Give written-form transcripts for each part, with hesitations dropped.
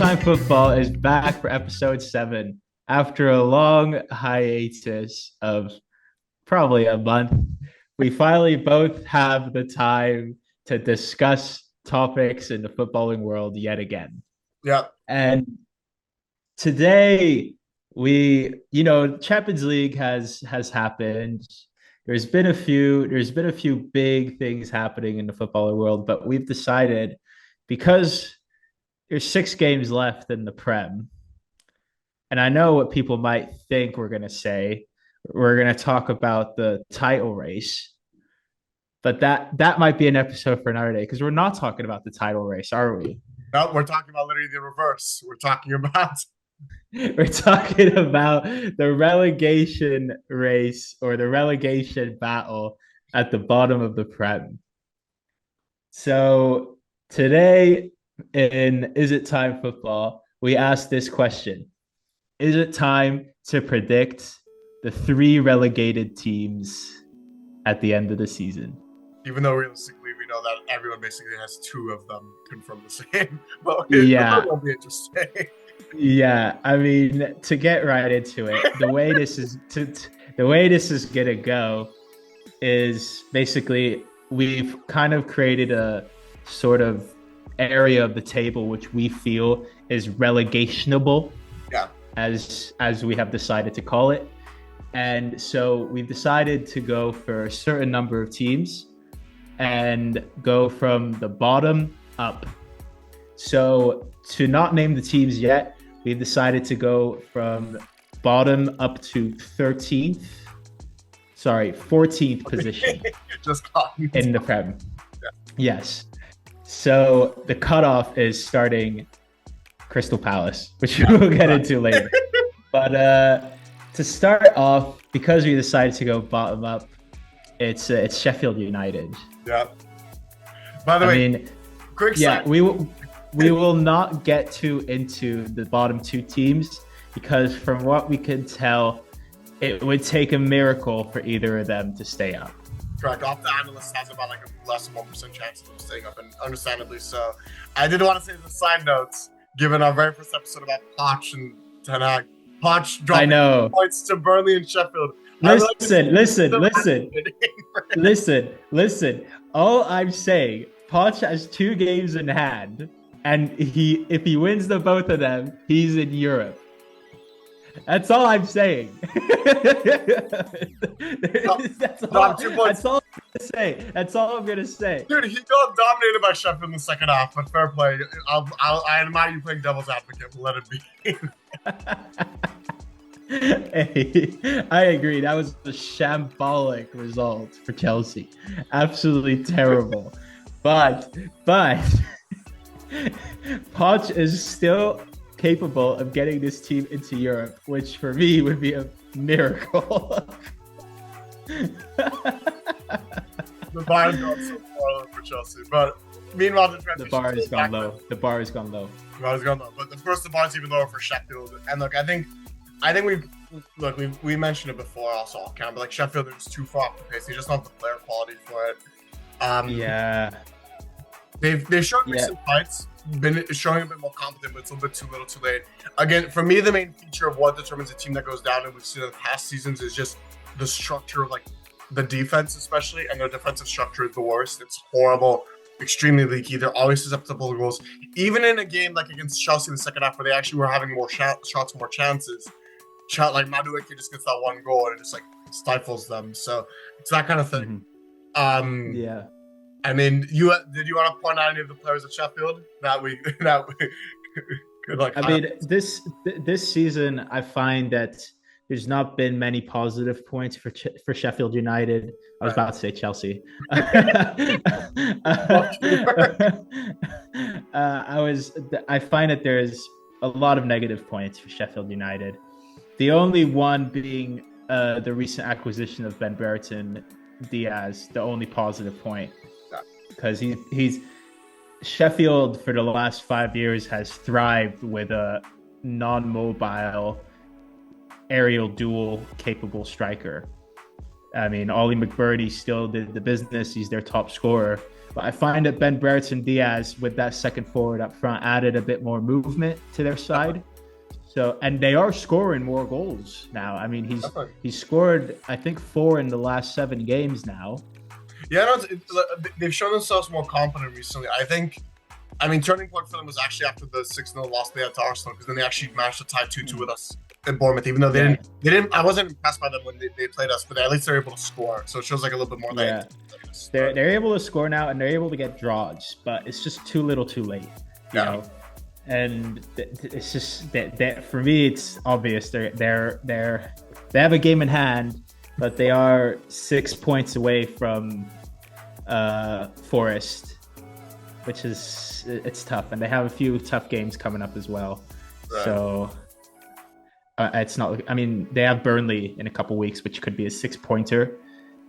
Time Football is back for episode 7 after a long hiatus of probably a month. We finally both have the time to discuss topics in the footballing world yet again. Yeah. And today Champions League has happened. There's been a few big things happening in the footballing world, but we've decided because there's 6 games left in the Prem. And I know what people might think we're going to say. We're going to talk about the title race. But that might be an episode for another day because we're not talking about the title race, are we? No, we're talking about literally the reverse. We're talking about We're talking about the relegation race or the relegation battle at the bottom of the Prem. So today in Is It Time Football, we asked this question. Is it time to predict the 3 relegated teams at the end of the season? even though realistically we know that everyone basically has 2 of them confirmed the same. But Yeah. it'll be interesting. Yeah, I mean, to get right into it, the way this is gonna go is basically we've kind of created a sort of area of the table which we feel is relegationable, Yeah. as we have decided to call it. And so we've decided to go for a certain number of teams and go from the bottom up. So to not name the teams yet, we've decided to go from bottom up to 14th position Just in the Prem. Yeah. Yes. So the cutoff is starting Crystal Palace, which we'll get into later. But to start off, because we decided to go bottom up, it's Sheffield United. Yeah. By the way, quick yeah, side. we will not get too into the bottom 2 teams because from what we can tell, it would take a miracle for either of them to stay up. Correct. Off the analyst has about like a less than 1% chance of them staying up, and understandably so. I did want to say the side notes, given our very first episode about Poch and Ten Hag. Poch dropping points to Burnley and Sheffield. Listen. All I'm saying, Poch has 2 games in hand, and if he wins the both of them, he's in Europe. That's all I'm saying. That's all I'm gonna say. Dude, he got dominated by Sheffield in the second half, but fair play. I admire you playing devil's advocate. Let it be. Hey, I agree. That was a shambolic result for Chelsea. Absolutely terrible. But Poch is still capable of getting this team into Europe, which for me would be a miracle. The bar has gone so far for Chelsea, but meanwhile the bar has gone low. The bar has gone low. But of course the bar is even lower for Sheffield. And look, I think we mentioned it before also off camera, but like Sheffield is too far off the pace. They just don't have the player quality for it. Yeah. They've shown recent fights, been showing a bit more competent, but it's a little bit too little too late. Again, for me, the main feature of what determines a team that goes down, and we've seen in the past seasons, is just the structure of like the defense, especially, and their defensive structure is the worst. It's horrible, extremely leaky. They're always susceptible to goals. Even in a game like against Chelsea in the second half, where they actually were having more shots, more chances, like Madueke just gets that one goal and it just like stifles them. So it's that kind of thing. Mm-hmm. Yeah. I mean, did you want to point out any of the players at Sheffield that we could like? I mean, this season, I find that there's not been many positive points for Sheffield United. I was about to say Chelsea. I find that there's a lot of negative points for Sheffield United. The only one being the recent acquisition of Ben Brereton Diaz, the only positive point. Because he's Sheffield for the last 5 years has thrived with a non-mobile aerial duel capable striker. I mean, Ollie McBurney still did the business. He's their top scorer. But I find that Ben Brereton Diaz, with that second forward up front, added a bit more movement to their side. So, and they are scoring more goals now. I mean, he's scored, I think, 4 in the last 7 games now. Yeah, no, they've shown themselves more confident recently. I mean, turning point for them was actually after the 6-0 loss they had to Arsenal, because then they actually managed to tie 2-2 with us in Bournemouth, even though they didn't. I wasn't impressed by them when they played us, but at least they're able to score. So it shows like a little bit more. Yeah, they're able to score now, and they're able to get draws, but it's just too little, too late. You know? And it's just that for me, it's obvious they have a game in hand, but they are 6 points away from Forest, which is it's tough, and they have a few tough games coming up as well. Right. So it's not. I mean, they have Burnley in a couple weeks, which could be a 6-pointer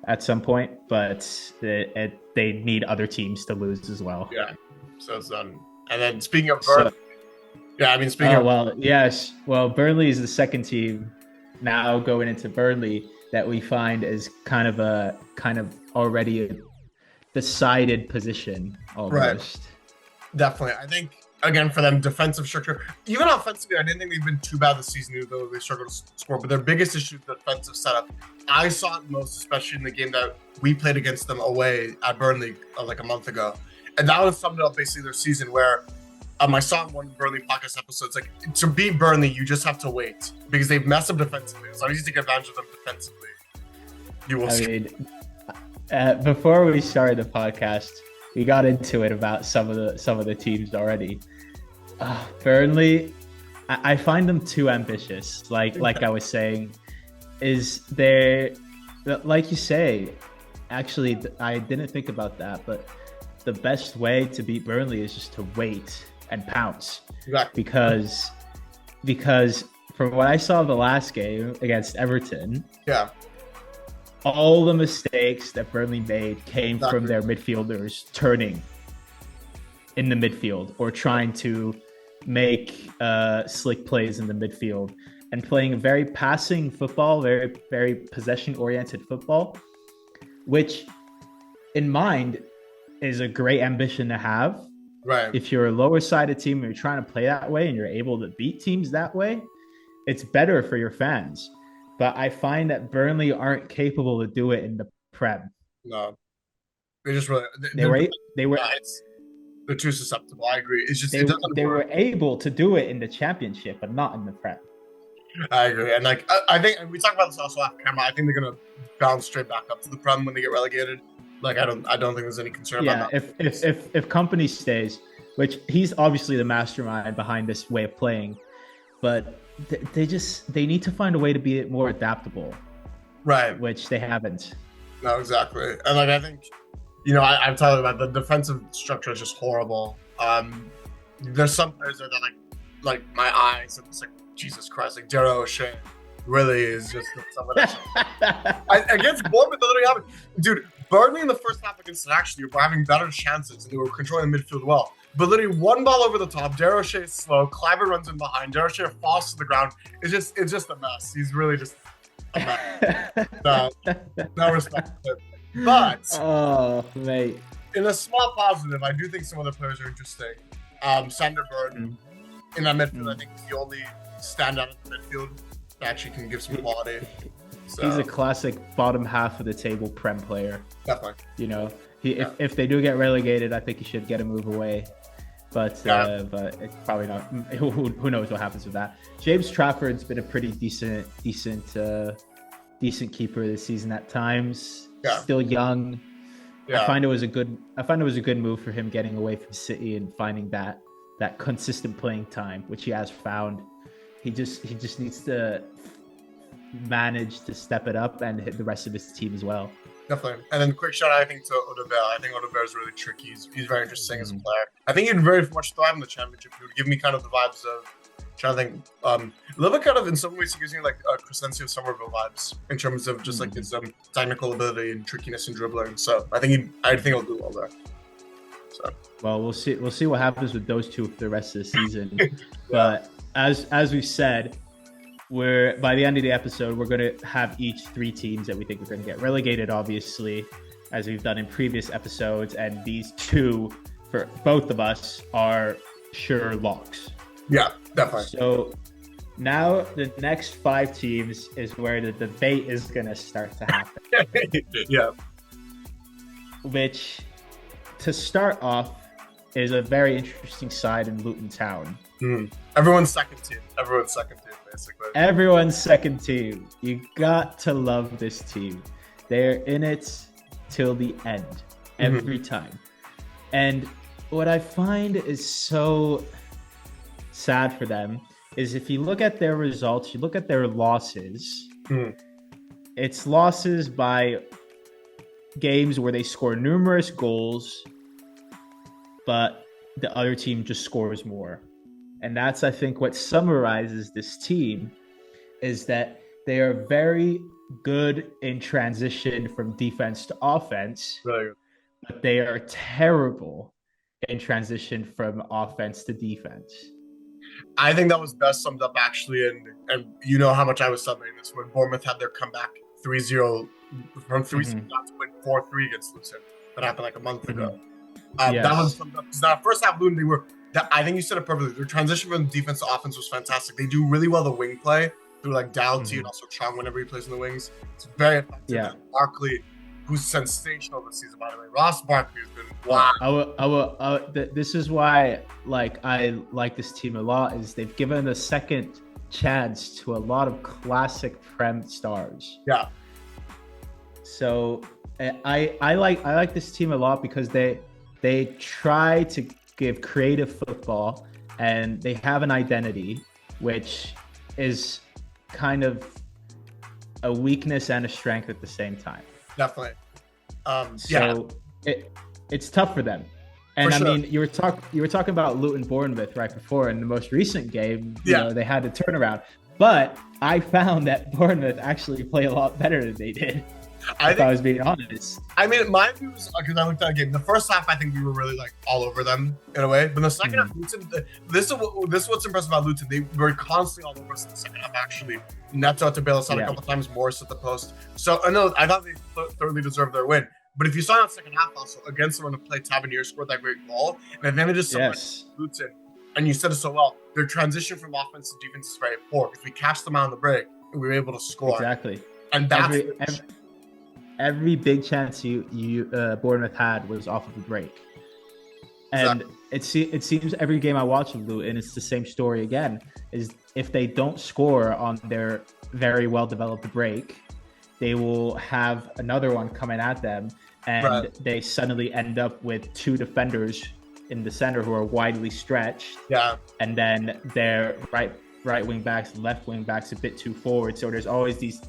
at some point, but they need other teams to lose as well. Yeah. So it's done. And then speaking of Burnley, Burnley is the second team now going into Burnley that we find is kind of already a decided position almost. Right. Definitely. I think, again, for them, defensive structure, even offensively, I didn't think they've been too bad this season, even though they struggled to score. But their biggest issue is the defensive setup. I saw it most, especially in the game that we played against them away at Burnley like a month ago. And that was summed up basically their season, where I saw in one Burnley podcast episode, it's like, to beat Burnley, you just have to wait, because they've messed up defensively. As long as you take advantage of them defensively, you will see. Before we started the podcast, we got into it about some of the teams already. Burnley, I find them too ambitious. Like I was saying, is there, like you say, actually, I didn't think about that, but the best way to beat Burnley is just to wait and pounce. Exactly. Because from what I saw the last game against Everton, all the mistakes that Burnley made came from their midfielders turning in the midfield or trying to make slick plays in the midfield and playing very passing football, very, very possession-oriented football, which in mind is a great ambition to have. Right. If you're a lower-sided team and you're trying to play that way and you're able to beat teams that way, it's better for your fans. But I find that Burnley aren't capable to do it in the Prem. No, they just really they're too susceptible. I agree. It's just they were able to do it in the Championship, but not in the Prem. I agree, and I think, and we talked about this also off camera, I think they're gonna bounce straight back up to the Prem when they get relegated. Like I don't think there's any concern about that. If Company stays, which he's obviously the mastermind behind this way of playing, but they need to find a way to be more adaptable, right? Which they haven't. No, exactly. And I think, I'm talking about the defensive structure is just horrible. There's some players that like my eyes, and it's like, Jesus Christ, like Darrell O'Shea really is just someone else. Against Bournemouth, that literally happened. Dude, Burnley in the first half against it actually were having better chances and they were controlling the midfield well. But literally one ball over the top, Darrell O'Shea is slow, Cliver runs in behind, Darrell O'Shea falls to the ground. It's just a mess. He's really just a mess. No respect to him. But oh, mate. In a small positive, I do think some of the players are interesting. Sander Burton in that midfield, I think he's the only standout in the midfield that actually can give some quality. So. He's a classic bottom half of the table Prem player. Definitely. If they do get relegated, I think he should get a move away. But it's probably not. Who knows what happens with that? James Trafford's been a pretty decent keeper this season at times. Yeah. Still young. Yeah. I find it was a good move for him getting away from City and finding that consistent playing time, which he has found. He just needs to manage to step it up and hit the rest of his team as well. Definitely. And then quick shout out, I think, to Odobel. I think Odobel is really tricky. He's very interesting as a player. I think he'd very much thrive in the Championship. He would give me kind of the vibes of, trying to think, a little bit kind of, in some ways, he gives me like Crescencio Somerville vibes in terms of just like his technical ability and trickiness and dribbling. So I think he'll do well there. So. Well, we'll see what happens with those two for the rest of the season. But as we said, we're by the end of the episode, we're going to have each 3 teams that we think are going to get relegated, obviously, as we've done in previous episodes. And these 2, for both of us, are sure locks. Yeah, definitely. So now the next 5 teams is where the debate is going to start to happen. Yeah. Which, to start off, is a very interesting side in Luton Town. Everyone's second team, basically. Everyone's second team. You got to love this team. They're in it till the end, every time. And what I find is so sad for them is if you look at their results, you look at their losses, it's losses by games where they score numerous goals, but the other team just scores more. And that's, I think, what summarizes this team is that they are very good in transition from defense to offense, Really good. but they are terrible in transition from offense to defense. I think that was best summed up, actually, and you know how much I was celebrating this when Bournemouth had their comeback 3-0 from 3-0 to win 4-3 against Luton. That happened like a month ago. Yes. That was summed up. Because that first half, Luton, I think you said it perfectly. Their transition from defense to offense was fantastic. They do really well the wing play through like Doughty and also Chong whenever he plays in the wings. It's very effective. Yeah. Barkley, who's sensational this season, by the way. Ross Barkley has been wow. This is why I like this team a lot, is they've given a second chance to a lot of classic Prem stars. Yeah. So I like this team a lot because they try to give creative football and they have an identity, which is kind of a weakness and a strength at the same time. Definitely. So it's tough for them. And For I sure. mean, you were talking about Luton Bournemouth right before in the most recent game. You know, they had to turn around, but I found that Bournemouth actually play a lot better than they did. I was being honest. I mean, my view was, because I looked at the game, the first half, I think we were really like all over them in a way. But in the second half, Luton, this is what's impressive about Luton. They were constantly all over us in the second half, actually. Neto had to bail us out a couple times, Morris at the post. So, I thought they thoroughly deserved their win. But if you saw in the second half also, against the run of play, Tavernier scored that great goal. And then it just Luton. And you said it so well. Their transition from offense to defense is very poor. Because we catched them out on the break, and we were able to score. Exactly. And that's every big chance you Bournemouth had was off of the break. And it seems every game I watch of Luton, it's the same story again, is if they don't score on their very well-developed break, they will have another one coming at them, and they suddenly end up with 2 defenders in the center who are widely stretched. Yeah. And then their right wing backs, left wing backs a bit too forward. So there's always these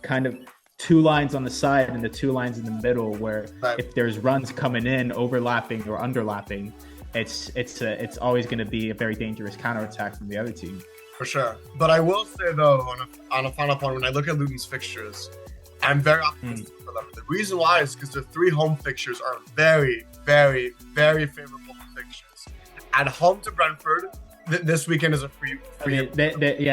kind of 2 lines on the side and the 2 lines in the middle where if there's runs coming in, overlapping or underlapping, it's always going to be a very dangerous counterattack from the other team. For sure. But I will say, though, on a final point, when I look at Luton's fixtures, I'm very optimistic for them. The reason why is because their 3 home fixtures are very, very, very favorable fixtures. At home to Brentford, this weekend is a free. They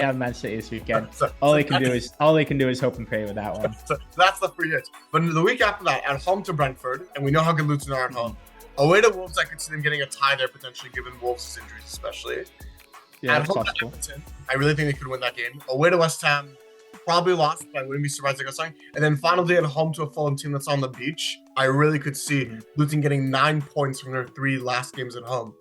have Man City this weekend. All they can do is hope and pray with that one. So that's the free hit. But the week after that, at home to Brentford, and we know how good Luton are at home. Away to Wolves, I could see them getting a tie there potentially, given Wolves' injuries, especially. Yeah, at home to Everton, I really think they could win that game. Away to West Ham, probably lost, but I wouldn't be surprised if they got something. And then final day at home to a Fulham team that's on the beach, I really could see Luton getting 9 points from their 3 last games at home.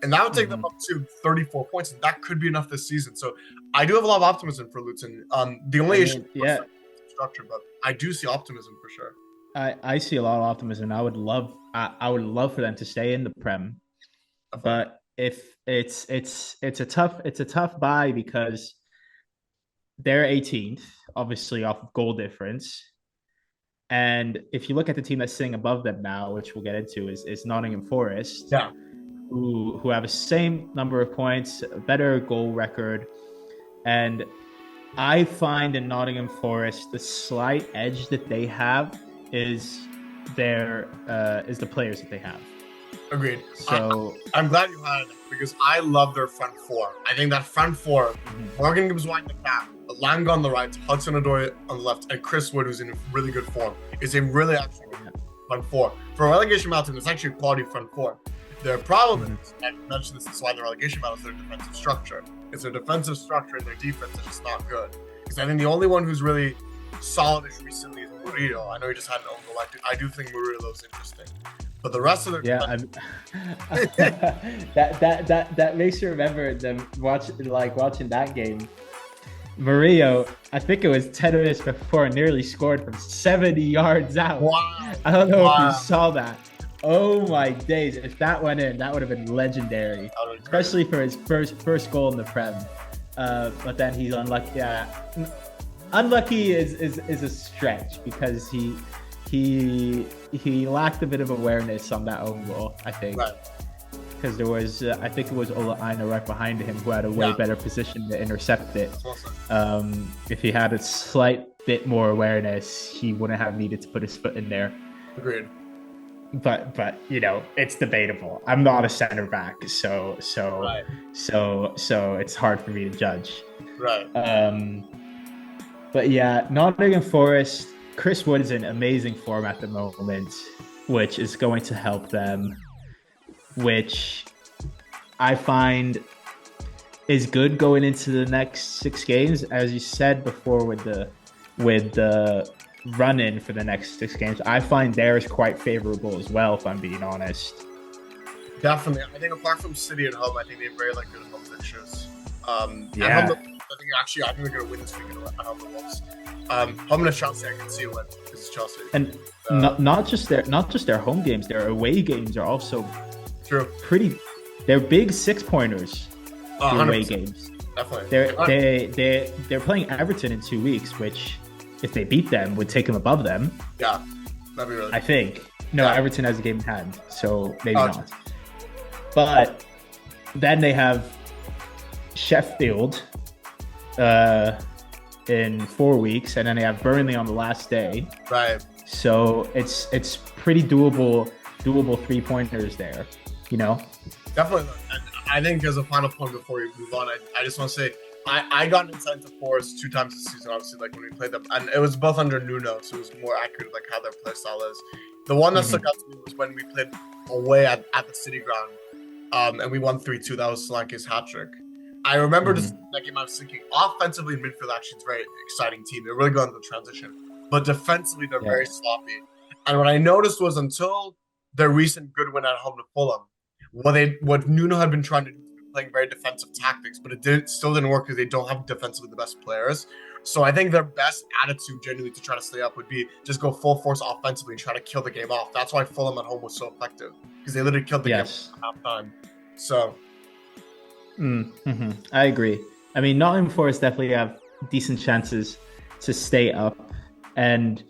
And that would take them up to 34 points, and that could be enough this season. So I do have a lot of optimism for Luton. The only issue is structure, but I do see optimism for sure. I see a lot of optimism. I would love for them to stay in the Prem, but if it's a tough buy because they're 18th, obviously off of goal difference. And if you look at the team that's sitting above them now, which we'll get into, is Nottingham Forest. Yeah. Who have the same number of points, a better goal record. And I find in Nottingham Forest, the slight edge that they have is the players that they have. Agreed. So I'm glad you had it because I love their front four. I think that front four, mhm. Morgan Gibbs White in the back, Langa on the right, Hudson-Odoi on the left, and Chris Wood, who's in really good form, is a really actually good front four. For a relegation battle, it's actually a quality front four. Their problem is, and I mentioned this is why the relegation battle is their defensive structure. It's their defensive structure and their defense is just not good. Because I think the only one who's really solid-ish recently is Murillo. I know he just had an own goal. I do think Murillo's interesting. But the rest of their that makes you remember them watching that game. Murillo, I think it was 10 minutes before, nearly scored from 70 yards out. Wow. I don't know if you saw that. Oh my days! If that went in, that would have been legendary, especially for his first goal in the Prem. But then he's unlucky. Yeah, unlucky is a stretch because he lacked a bit of awareness on that own goal, I think. Right. Because there was, I think it was Ola Aina right behind him who had a way better position to intercept it. If he had a slight bit more awareness, he wouldn't have needed to put his foot in there. Agreed. But you know, it's debatable. I'm not a center back, so it's hard for me to judge. Right. But yeah, Nottingham Forest. Chris Wood is in amazing form at the moment, which is going to help them, which I find is good going into the next 6 games. As you said before, with the run-in for the next 6 games, I find theirs quite favorable as well, if I'm being honest. Definitely. I think apart from City at home, I think they have very good home fixtures. Yeah. I think they're going to win this week at home to Wolves. Home to Chelsea, I can see what this is Chelsea. And not just their home games, their away games are also true. They're big 6-pointers. Away games. Definitely. They're playing Everton in 2 weeks, which if they beat them would take them above them. Yeah, that'd be really. I think. No, yeah. Everton has a game in hand, so maybe not. But then they have Sheffield in 4 weeks, and then they have Burnley on the last day. Right. So it's pretty doable 3-pointers there, you know? Definitely. And I think as a final point before we move on, I just want to say I got an insight to Forest 2 times this season, obviously, when we played them. And it was both under Nuno, so it was more accurate, how their play style is. The one that stuck out to me was when we played away at the City Ground, and we won 3-2. That was Solanke's hat-trick. I remember that game, I was thinking, offensively, midfield actually is a very exciting team. They're really good on the transition. But defensively, they're very sloppy. And what I noticed was until their recent good win at home to Fulham, what Nuno had been trying to do, playing very defensive tactics, but it still didn't work because they don't have defensively the best players. So I think their best attitude genuinely to try to stay up would be just go full force offensively and try to kill the game off. That's why Fulham at home was so effective, because they literally killed the game at half time. So I agree. I mean, Nottingham Forest definitely have decent chances to stay up, and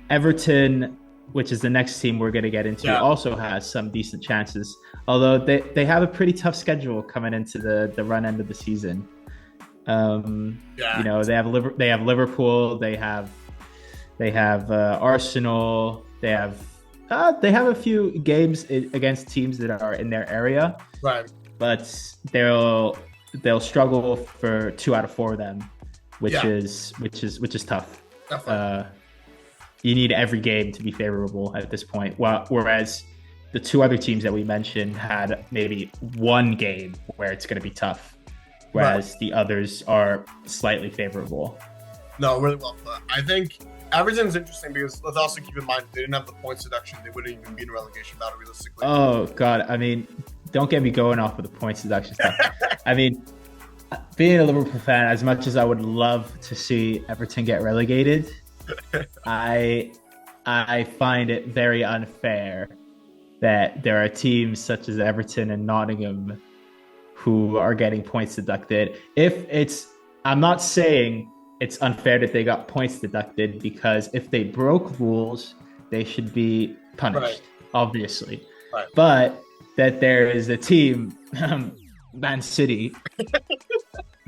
Everton, which is the next team we're going to get into, also has some decent chances. Although they have a pretty tough schedule coming into the run end of the season. You know, they have Liverpool, they have Arsenal, they have a few games against teams that are in their area. Right. But they'll struggle for 2 out of 4 of them, which is tough. Definitely. You need every game to be favorable at this point. Whereas the 2 other teams that we mentioned had maybe 1 game where it's going to be tough, whereas the others are slightly favorable. No, really well put. I think Everton's interesting because let's also keep in mind they didn't have the points deduction. They wouldn't even be in a relegation battle realistically. Oh, God. I mean, don't get me going off with the points deduction stuff. I mean, being a Liverpool fan, as much as I would love to see Everton get relegated, I find it very unfair that there are teams such as Everton and Nottingham who are getting points deducted. I'm not saying it's unfair that they got points deducted, because if they broke rules, they should be punished, obviously. Right. But that there is a team, Man City,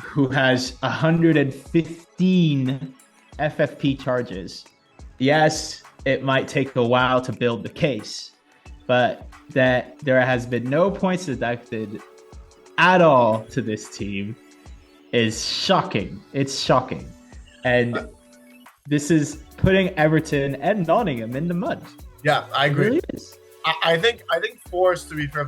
who has 115 FFP charges. Yes, it might take a while to build the case, but that there has been no points deducted at all to this team is shocking. It's shocking. And this is putting Everton and Nottingham in the mud. Yeah, I agree. It really is. I think Forest, to be fair,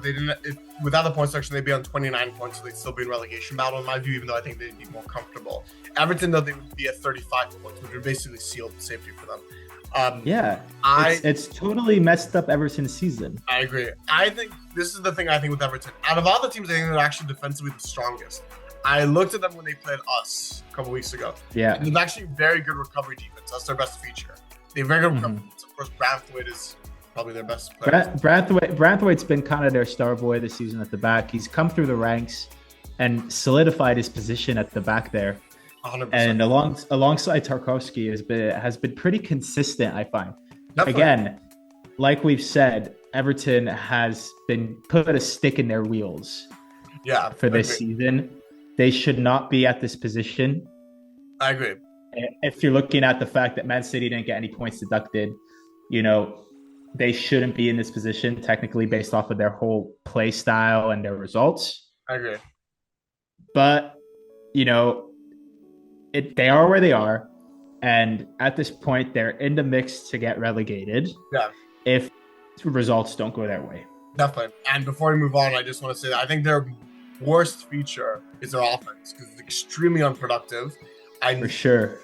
without the point section, they'd be on 29 points, so they'd still be in relegation battle in my view, even though I think they'd be more comfortable. Everton, though, they would be at 35 points, which would basically seal the safety for them. It's totally messed up Everton's season. I agree. I think this is the thing I think with Everton. Out of all the teams, I think they're actually defensively the strongest. I looked at them when they played us a couple weeks ago. Yeah. And it's actually very good recovery defense. That's their best feature. They have very good recovery defense. Of course, Brentford is probably their best player. Branthwaite's been kind of their star boy this season at the back. He's come through the ranks and solidified his position at the back there. 100%. And alongside Tarkowski has been pretty consistent, I find. Definitely. Again, like we've said, Everton has been put a stick in their wheels. Yeah, for this season. They should not be at this position. I agree. If you're looking at the fact that Man City didn't get any points deducted, they shouldn't be in this position technically based off of their whole play style and their results. I agree. But, they are where they are. And at this point, they're in the mix to get relegated. Yeah. If results don't go their way. Definitely. And before we move on, I just want to say that I think their worst feature is their offense because it's extremely unproductive. For sure.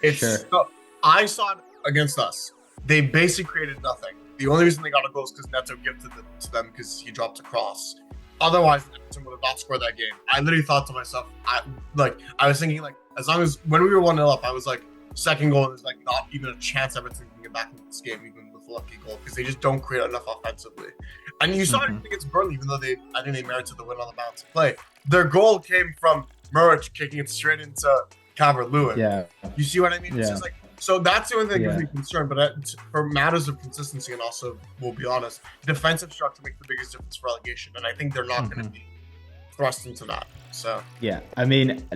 I saw it against us. They basically created nothing. The only reason they got a goal is because Neto gifted it to them because he dropped a cross. Otherwise, Everton would have not scored that game. I literally thought to myself, I was thinking, as long as when we were 1-0 up, I was like, second goal, there's not even a chance Everton can get back into this game, even with a lucky goal, because they just don't create enough offensively. And you saw it against Burnley, even though I think they merited the win on the balance of play. Their goal came from Muric kicking it straight into Calvert-Lewin. Yeah. You see what I mean? Yeah. It's just so that's the only thing that gives me concern. But for matters of consistency and also, we'll be honest, defensive structure makes the biggest difference for relegation. And I think they're not going to be thrust into that. So yeah, I mean,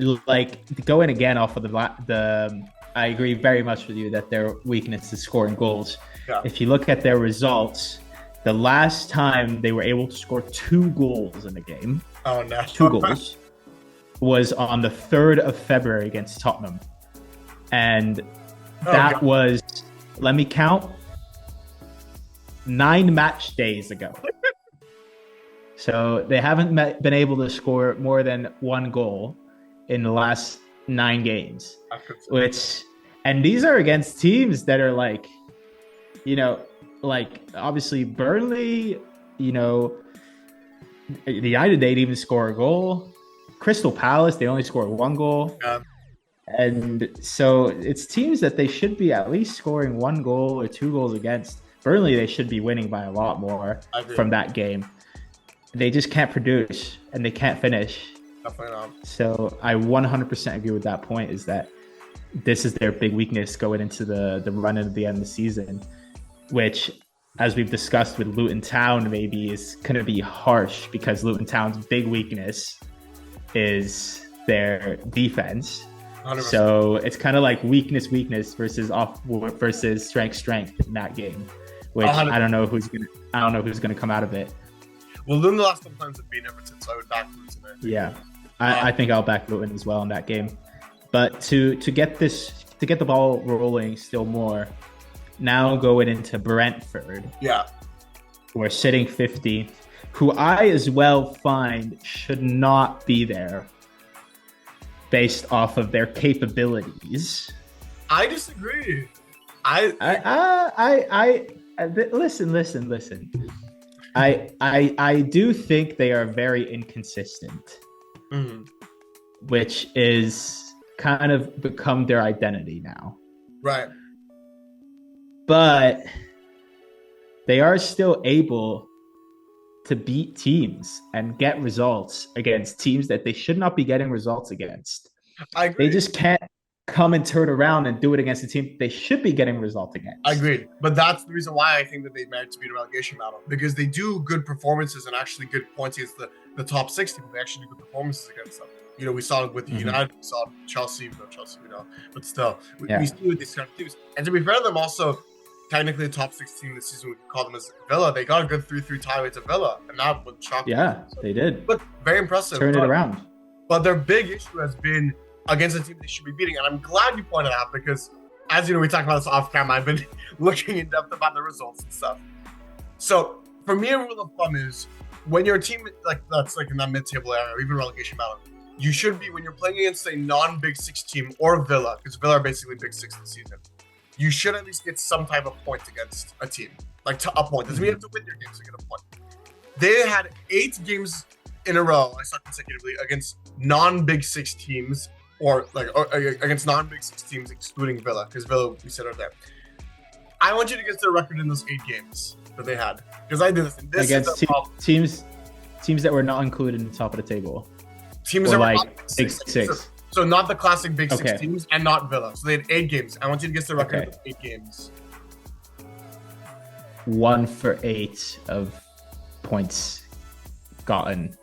going again off of the I agree very much with you that their weakness is scoring goals. Yeah. If you look at their results, the last time they were able to score 2 goals in a game, 2 goals, was on the 3rd of February against Tottenham. And that was, let me count, 9 match days ago. So they haven't been able to score more than 1 goal in the last 9 games. And these are against teams that are obviously Burnley, the United, they didn't even score a goal. Crystal Palace, they only scored 1 goal. Yeah. And so it's teams that they should be at least scoring 1 goal or 2 goals against. Burnley, they should be winning by a lot more from that game. They just can't produce and they can't finish. Definitely not. So I 100% agree with that point, is that this is their big weakness going into the run at the end of the season, which, as we've discussed with Luton Town, maybe is going to be harsh because Luton Town's big weakness is their defense. 100%. So it's kind of like weakness versus strength in that game, which 100%. I don't know who's gonna come out of it. Well, Luton the last couple times have beaten Everton, so I would back Luton today. Yeah, I think I'll back Luton as well in that game. But to get the ball rolling still more, now going into Brentford. Yeah, we're sitting 50th, who I as well find should not be there based off of their capabilities. I disagree. Listen. I do think they are very inconsistent, which is kind of become their identity now. Right. But they are still able to beat teams and get results against teams that they should not be getting results against. I agree. They just can't come and turn around and do it against a team they should be getting results against. I agree. But that's the reason why I think that they merit to be in a relegation battle, because they do good performances and actually good points against the top 60, but they actually do good performances against them. We saw it with United, we saw it with Chelsea, but still, we see with these kind of teams. And to be fair to them also, technically a top 6 team this season. We could call them as Villa. They got a good 3-3 tie away to Villa, and that would shock. Yeah, they did. But very impressive. Turn it around. But their big issue has been against a team they should be beating, and I'm glad you pointed out because, as you know, we talked about this off camera. I've been looking in depth about the results and stuff. So for me, a rule of thumb is when you're a team like that's like in that mid-table area, or even relegation battle, you should be when you're playing against a non-Big Six team or Villa, because Villa are basically Big Six this season. You should at least get some type of point against a team, like a point. Doesn't mean you have to win your games to get a point. They had 8 games in a row, I saw consecutively, against non-Big Six teams, or against non-Big Six teams, excluding Villa, because Villa, we said, are there. I want you to guess their record in those 8 games that they had, because I did this. And this against teams that were not included in the top of the table. Teams or that like were not Big Six. So not the classic Big Six teams, and not Villa. So they had 8 games. I want you to guess their record of 8 games. 1 for 8 of points gotten.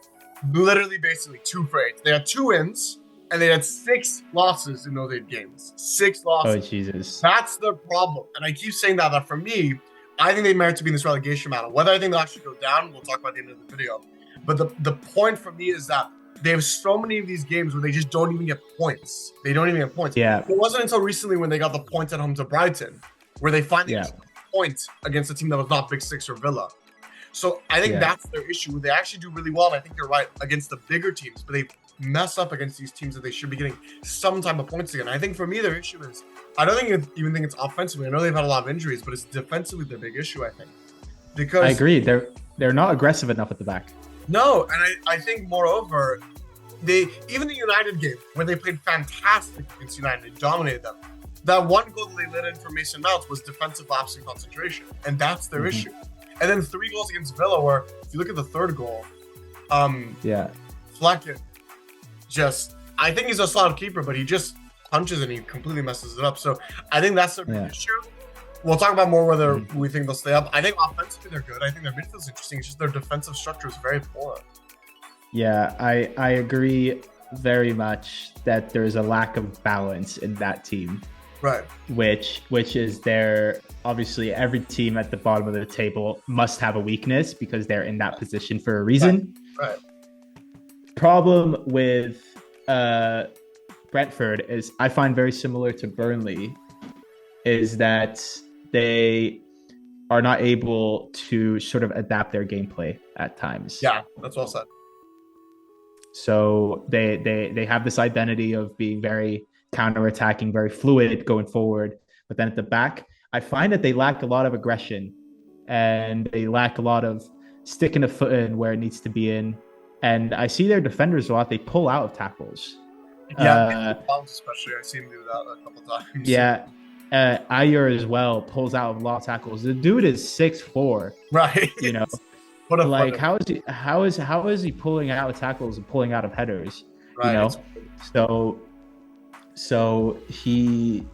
Literally, basically 2 for 8. They had 2 wins, and they had 6 losses in those 8 games. 6 losses. Oh, Jesus. That's the problem. And I keep saying that for me, I think they merit to be in this relegation battle. Whether I think they'll actually go down, we'll talk about at the end of the video. But the point for me is that they have so many of these games where they just don't even get points. They don't even get points. Yeah. It wasn't until recently when they got the points at home to Brighton, where they finally got a point against a team that was not Big Six or Villa. So I think that's their issue. They actually do really well, and I think you're right, against the bigger teams, but they mess up against these teams that they should be getting some type of points again. I think for me, their issue is, I don't even think it's offensively. I know they've had a lot of injuries, but it's defensively their big issue, I think. Because I agree. They're not aggressive enough at the back. No, and I think moreover, even the United game, where they played fantastic against United, they dominated them. That one goal that they let in for Mason Mount was defensive lapse and concentration, and that's their issue. And then 3 goals against Villa, where if you look at the third goal, Flecken I think he's a solid keeper, but he just punches and he completely messes it up. So I think that's their big issue. We'll talk about more whether we think they'll stay up. I think offensively they're good. I think their midfield's interesting. It's just their defensive structure is very poor. Yeah, I agree very much that there's a lack of balance in that team. Right. Which is obviously every team at the bottom of the table must have a weakness because they're in that position for a reason. Right. Problem with Brentford is I find very similar to Burnley is that they are not able to sort of adapt their gameplay at times. Yeah, that's well said. So they have this identity of being very counter-attacking, very fluid going forward. But then at the back, I find that they lack a lot of aggression and they lack a lot of sticking a foot in where it needs to be in. And I see their defenders a lot. They pull out of tackles. Yeah, especially. I've seen him do that a couple times. Yeah. Ayer as well pulls out of a lot of tackles. The dude is 6'4". Right. You know. Like how is he pulling out of tackles and pulling out of headers? Right. You know? So he,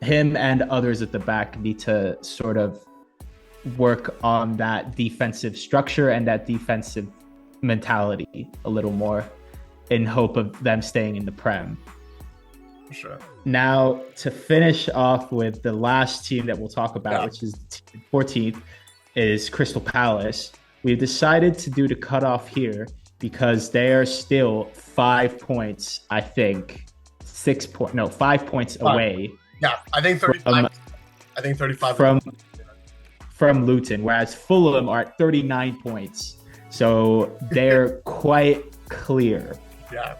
him and others at the back need to sort of work on that defensive structure and that defensive mentality a little more in hope of them staying in the Prem. For sure. Now, to finish off with the last team that we'll talk about, which is 14th, is Crystal Palace. We've decided to do the cutoff here because they are still 5 points, I think. 5 points away. Yeah, I think 35. I think 35 from Luton, whereas Fulham are at 39 points. So they're quite clear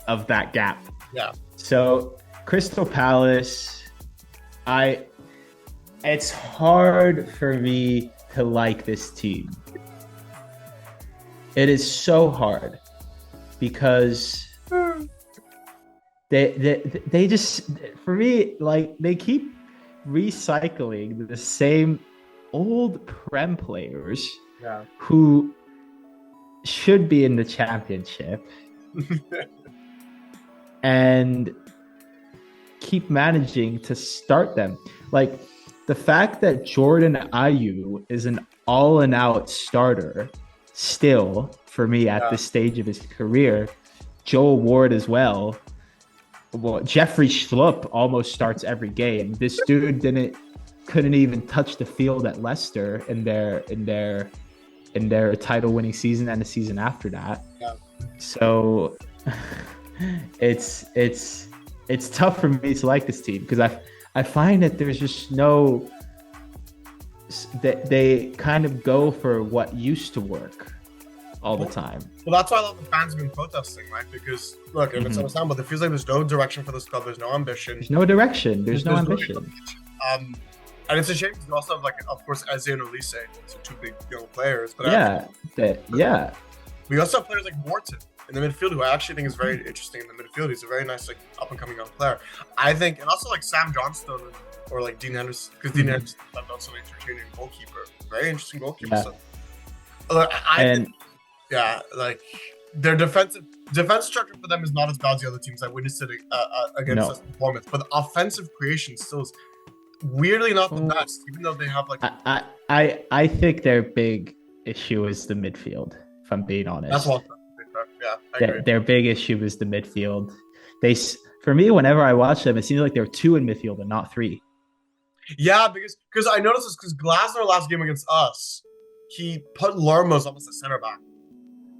of that gap. Yeah. So Crystal Palace, it's hard for me to like this team. It is so hard because they just, for me, like, they keep recycling the same old Prem players who should be in the Championship and keep managing to start them. Like, the fact that Jordan Ayew is an all-and-out starter still, for me, at this stage of his career, Joel Ward as well. Well, Jeffrey Schlupp almost starts every game. This dude didn't couldn't even touch the field at Leicester in their title-winning season and the season after that. Yeah. So it's tough for me to like this team because I find that there's just no that they kind of go for what used to work all the time. Well, that's why a lot of the fans have been protesting, right? Because look, if it's understandable, it feels like there's no direction for this club. There's no ambition. There's no direction. There's no ambition. And it's a shame because we also have, like, of course, Eze and Olise, so two big young players. But we also have players like Morton in the midfield, who I actually think is very interesting in the midfield. He's a very nice, like, up and coming young player. I think, and also like Sam Johnstone or like Dean Henderson, because Dean Henderson is also an entertaining goalkeeper, very interesting goalkeeper. Yeah. So, like their defense structure for them is not as bad as the other teams. I witnessed it against us in Bournemouth, but the offensive creation still is weirdly not the best, even though they have like. I think their big issue is the midfield. If I'm being honest, that's one. Yeah, I agree. Their big issue is the midfield. For me, whenever I watch them, it seems like there are two in midfield and not three. Yeah, because I noticed this because Glasner last game against us, he put Lermo's almost a center back,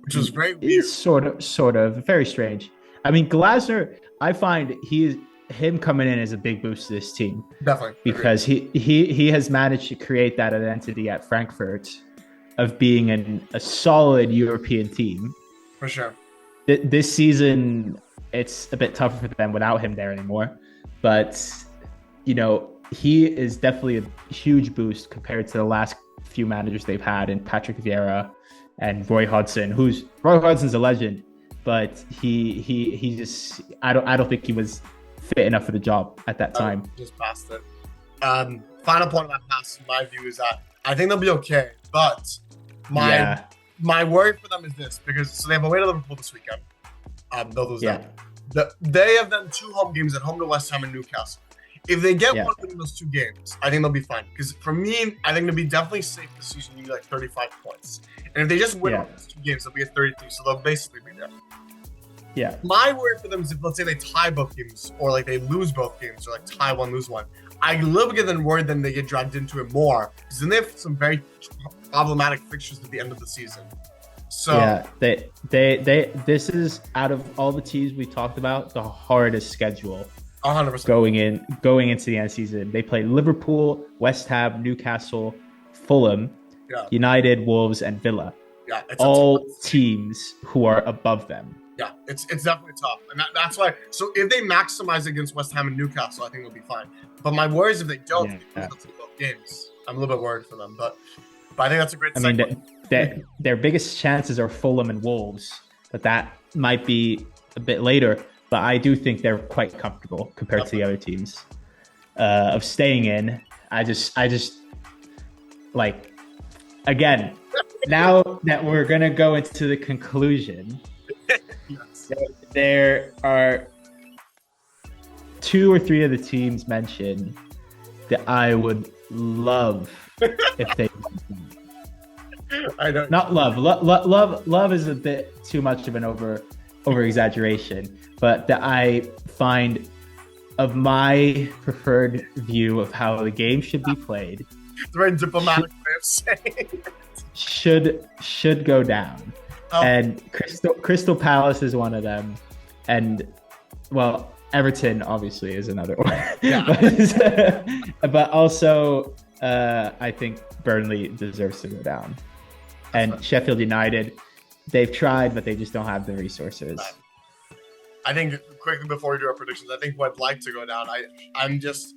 which was very weird. Sort of very strange. I mean, Glasner, I find him coming in is a big boost to this team. Definitely. Because he has managed to create that identity at Frankfurt of being a solid European team. For sure. This season, it's a bit tougher for them without him there anymore. But, you know, he is definitely a huge boost compared to the last few managers they've had in Patrick Vieira and Roy Hodgson, Roy Hodgson's a legend, but he just I don't think he was fit enough for the job at that time. Just passed it. Final point of that pass, in my view, is that I think they'll be okay, but my worry for them is this, because they have away to Liverpool this weekend. They'll lose that. They have done 2 home games at home to West Ham and Newcastle. If they get one in those 2 games, I think they'll be fine. Because for me, I think they'll be definitely safe this season. You need like 35 points. And if they just win those 2 games, they'll be at 33. So they'll basically be there. Yeah. My worry for them is if, let's say, they tie both games, or like they lose both games, or like tie one, lose one. I'm a little bit worried then they get dragged into it more. Because then they have some very problematic fixtures at the end of the season. So yeah, this is, out of all the teams we talked about, the hardest schedule. 100%. Going into the end of the season. They play Liverpool, West Ham, Newcastle, Fulham, United, Wolves, and Villa. Yeah, it's all teams who are above them. Yeah, it's definitely tough. And that's why, so if they maximize against West Ham and Newcastle, I think they'll be fine. But my worry is if they don't, they lose both games. I'm a little bit worried for them. But I think that's a great segue. I mean, their biggest chances are Fulham and Wolves, but that might be a bit later. But I do think they're quite comfortable compared to the other teams of staying in. I just like, again, now that we're going to go into the conclusion, there are 2 or 3 of the teams mentioned that I would love if they I don't not love. Love is a bit too much of an over exaggeration, but that I find of my preferred view of how the game should be played. It's a very diplomatic way of saying it. Should go down. And Crystal Palace is one of them. And well, Everton obviously is another one. Yeah. but also I think Burnley deserves to go down. And Sheffield United, they've tried, but they just don't have the resources. I think, quickly before we do our predictions, I think who I'd like to go down, I'm just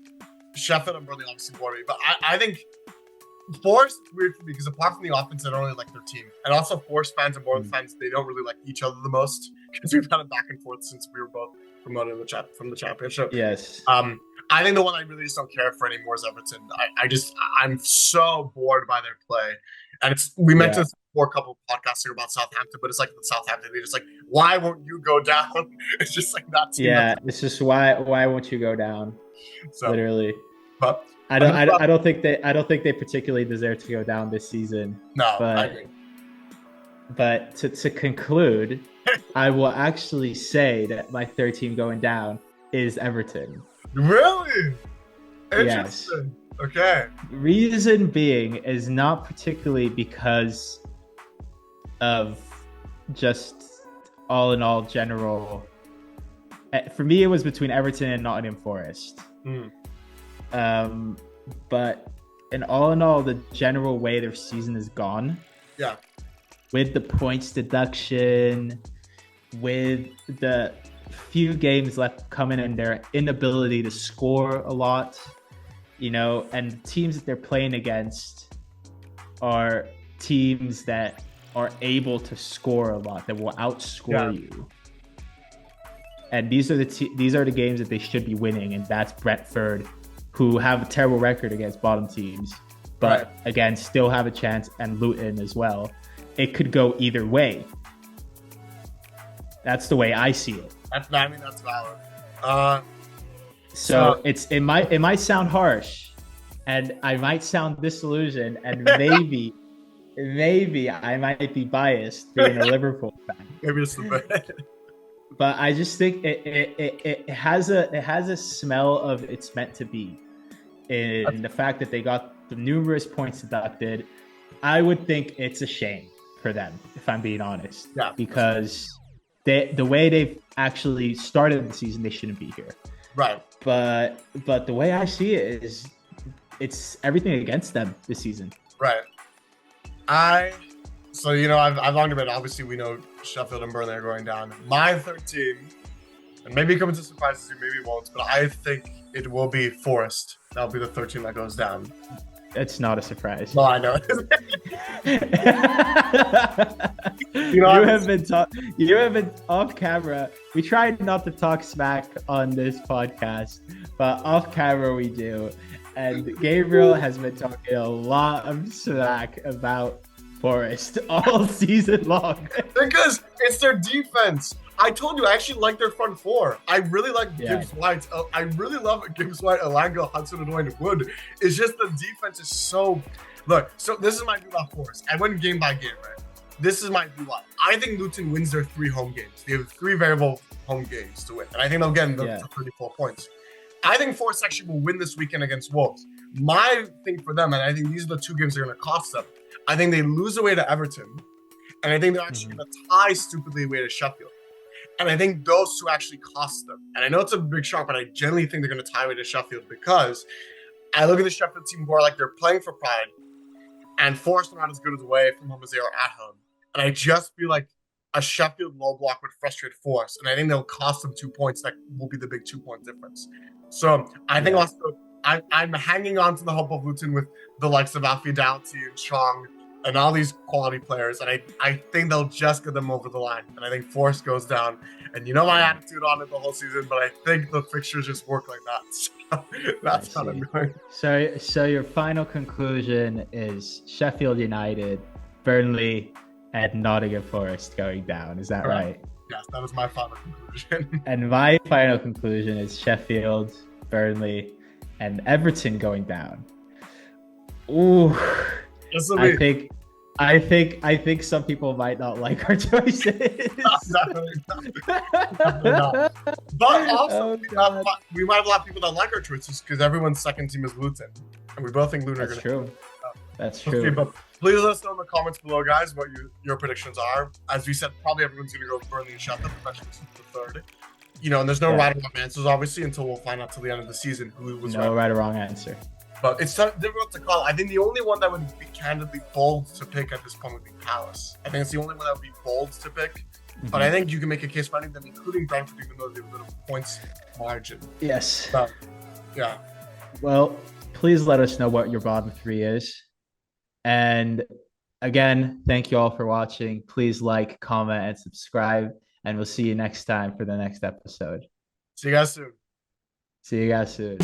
Sheffield and Burnley obviously bore me, but I think Forest is weird for me because apart from the offense, I don't really like their team. And also Forest fans and Bournemouth fans, they don't really like each other the most because we've had a back and forth since we were both promoted from the championship. Yes. I think the one I really just don't care for anymore is Everton. I'm so bored by their play. And we mentioned this before a couple of podcasts about Southampton, but it's like with Southampton, they're just like, why won't you go down? It's just like that. It's just why won't you go down? So, literally. But I don't think they particularly deserve to go down this season. No, but, I agree. But to conclude, I will actually say that my third team going down is Everton. Really? Interesting. Okay. Reason being is not particularly because of just all in all general. For me, it was between Everton and Nottingham Forest. Mm. But in all, the general way their season has gone, Yeah. with the points deduction, with the few games left coming and their inability to score a lot, and teams that they're playing against are teams that are able to score a lot, that will outscore you. And these are the games that they should be winning, and that's Brentford, who have a terrible record against bottom teams, but again still have a chance, and Luton as well. It could go either way. That's the way I see it. That's valid. So it might sound harsh, and I might sound disillusioned, and maybe I might be biased being a Liverpool fan. Maybe it's the best. But I just think it has a smell of it's meant to be, in the fact that they got the numerous points deducted. I would think it's a shame for them, if I'm being honest. Yeah. Because the way they've actually started the season, they shouldn't be here. Right. But the way I see it is, it's everything against them this season. Right. I've long debated. Obviously, we know Sheffield and Burnley are going down. My third team, and maybe it comes as a surprise to you, maybe it won't, but I think it will be Forest. That'll be the third team that goes down. It's not a surprise. No, I know. You have been off camera. We tried not to talk smack on this podcast, but off camera we do. And Gabriel has been talking a lot of smack about Forest all season long. Because it's their defense. I told you, I actually like their front four. I really like Gibbs White. I really love Gibbs White, Elanga, Hudson-Odoi, and Wood. It's just the defense is so... Look, so this is my view about Forest. I went game by game, right? This is my view. I think Luton wins their 3 home games. They have 3 variable home games to win. And I think they'll get them to 34 points. I think Forest actually will win this weekend against Wolves. My thing for them, and I think these are the 2 games that are going to cost them, I think they lose away to Everton, and I think they're actually going to tie stupidly away to Sheffield. And I think those 2 actually cost them. And I know it's a big shock, but I genuinely think they're going to tie away to Sheffield, because I look at the Sheffield team who are like, they're playing for pride, and Forest are not as good as away from home as they are at home. And I just feel like a Sheffield low block would frustrate Forest, and I think they'll cost them 2 points. That will be the big 2-point difference. So I think also I'm hanging on to the hope of Luton with the likes of Alfie Doughty and Chong and all these quality players, and I think they'll just get them over the line. And I think Forest goes down. And you know my attitude on it the whole season, but I think the fixtures just work like that. So that's how I'm going. So your final conclusion is Sheffield United, Burnley, and Nottingham Forest going down. Is that right? Yes, that is my final conclusion. And my final conclusion is Sheffield, Burnley, and Everton going down. Ooh. I think some people might not like our choices. Definitely not. But also, we might have a lot of people that like our choices, because everyone's second team is Luton, and we both think Luton are going to. True. That's true. Okay, but please let us know in the comments below, guys, what your predictions are. As we said, probably everyone's going to go with Burnley and Sheffield, especially the third. And there's no right or wrong answers, obviously, until we'll find out till the end of the season who was right or wrong answer. But it's difficult to call. I think the only one that would be candidly bold to pick at this point would be Palace. I think it's the only one that would be bold to pick. Mm-hmm. But I think you can make a case for any of them, including Brentford, even though they have a bit of points margin. Yes. But, yeah. Well, please let us know what your bottom 3 is. And again, thank you all for watching. Please like, comment, and subscribe. And we'll see you next time for the next episode. See you guys soon.